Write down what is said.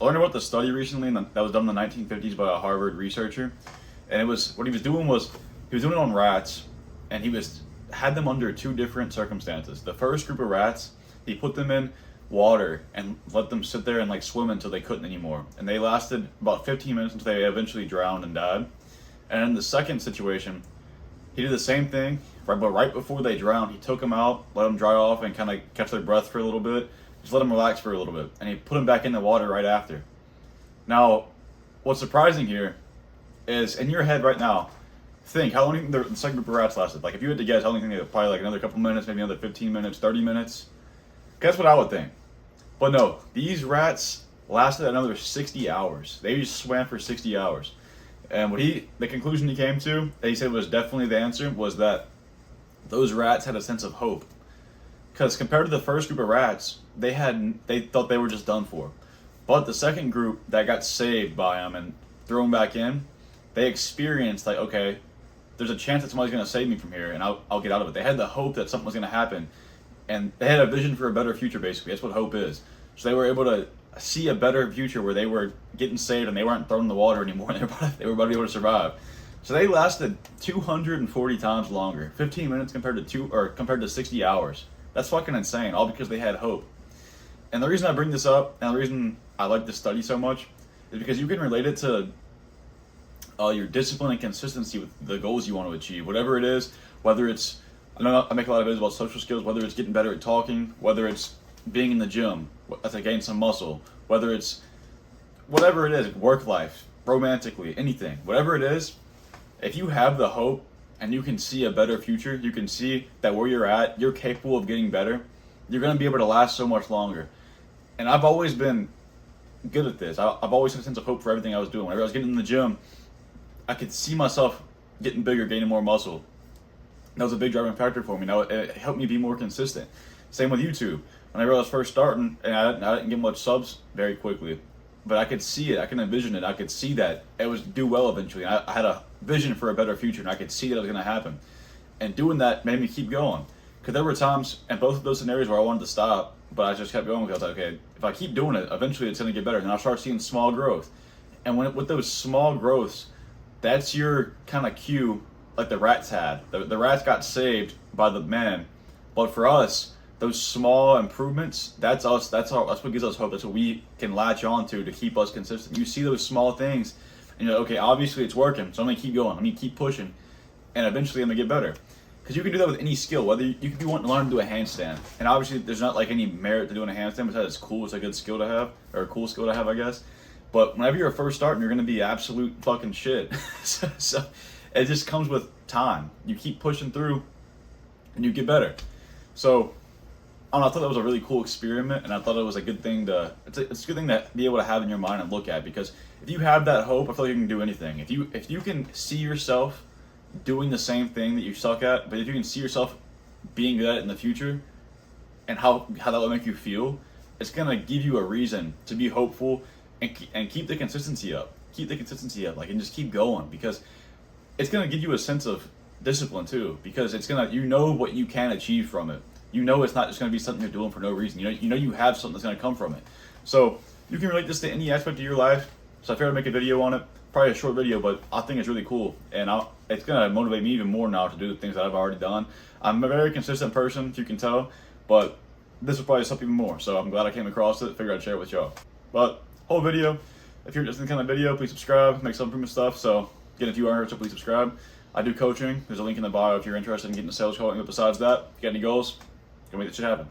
I learned about the study recently that was done in the 1950s by a Harvard researcher, and it was what he was doing was he was doing it on rats, and he was had them under two different circumstances. The first group of rats, he put them in water and let them sit there and like swim until they couldn't anymore, and they lasted about 15 minutes until they eventually drowned and died. And in the second situation, he did the same thing, right, but right before they drowned, he took them out, let them dry off, and kind of catch their breath for a little bit. Just let them relax for a little bit, and he put them back in the water right after. Now, what's surprising here is in your head right now, think how long do you think the second group of rats lasted? Like, if you had to guess, how long do you think? Probably like another couple minutes, maybe another 15 minutes, 30 minutes. Guess what I would think. But no, these rats lasted another 60 hours. They just swam for 60 hours. And the conclusion he came to, that he said was definitely the answer, was that those rats had a sense of hope. Because compared to the first group of rats, they thought they were just done for. But the second group that got saved by him and thrown back in, they experienced like, okay, there's a chance that somebody's going to save me from here, and I'll get out of it. They had the hope that something was going to happen, and they had a vision for a better future. Basically, that's what hope is. So they were able to see a better future where they were getting saved and they weren't thrown in the water anymore. They were about to be able to survive. So they lasted 240 times longer, 15 minutes compared to 60 hours. That's fucking insane, all because they had hope. And the reason I bring this up, and the reason I like this study so much, is because you can relate it to your discipline and consistency with the goals you want to achieve. Whatever it is, whether it's, I know I make a lot of videos about social skills, whether it's getting better at talking, whether it's being in the gym, to gain some muscle, whether it's whatever it is, work life, romantically, anything, whatever it is, if you have the hope and you can see a better future, you can see that where you're at, you're capable of getting better, you're going to be able to last so much longer. And I've always been good at this. I've always had a sense of hope for everything I was doing. Whenever I was getting in the gym, I could see myself getting bigger, gaining more muscle. That was a big driving factor for me. Now it helped me be more consistent. Same with YouTube. Whenever I was first starting, and I didn't get much subs very quickly, but I could see it, I can envision it, I could see that it would do well eventually. I had a vision for a better future, and I could see that it was going to happen. And doing that made me keep going. Because there were times in both of those scenarios where I wanted to stop, but I just kept going because I was like, okay, if I keep doing it, eventually it's going to get better. And I'll start seeing small growth. And with those small growths, that's your kind of cue, like the rats had. The rats got saved by the men, but for us, those small improvements, that's us. That's what gives us hope. That's what we can latch on to keep us consistent. You see those small things, and you're like, okay, obviously it's working, so I'm gonna keep going. I'm gonna keep pushing, and eventually I'm gonna get better. Because you can do that with any skill. Whether you could be wanting to learn to do a handstand, and obviously there's not like any merit to doing a handstand, but it's cool. It's a good skill to have, or a cool skill to have, I guess. But whenever you're first starting, you're gonna be absolute fucking shit. so it just comes with time. You keep pushing through, and you get better. So I thought that was a really cool experiment, and I thought it was a good thing it's a good thing to be able to have in your mind and look at, because if you have that hope, I feel like you can do anything. If you can see yourself doing the same thing that you suck at, but if you can see yourself being good at it in the future, and how that will make you feel, it's gonna give you a reason to be hopeful and keep the consistency up. Keep the consistency up, like, and just keep going, because it's gonna give you a sense of discipline too, because it's gonna, you know what you can achieve from it. You know it's not just going to be something you're doing for no reason. You know you have something that's going to come from it. So you can relate this to any aspect of your life. So I figured I'd make a video on it. Probably a short video, but I think it's really cool. And it's going to motivate me even more now to do the things that I've already done. I'm a very consistent person, if you can tell. But this will probably help even more. So I'm glad I came across it. Figured I'd share it with y'all. But whole video, if you're interested in the kind of video, please subscribe. Make some improvement stuff. So again, if you aren't, so please subscribe. I do coaching. There's a link in the bio if you're interested in getting a sales call. Besides that, if you got any goals, go make that shit happen.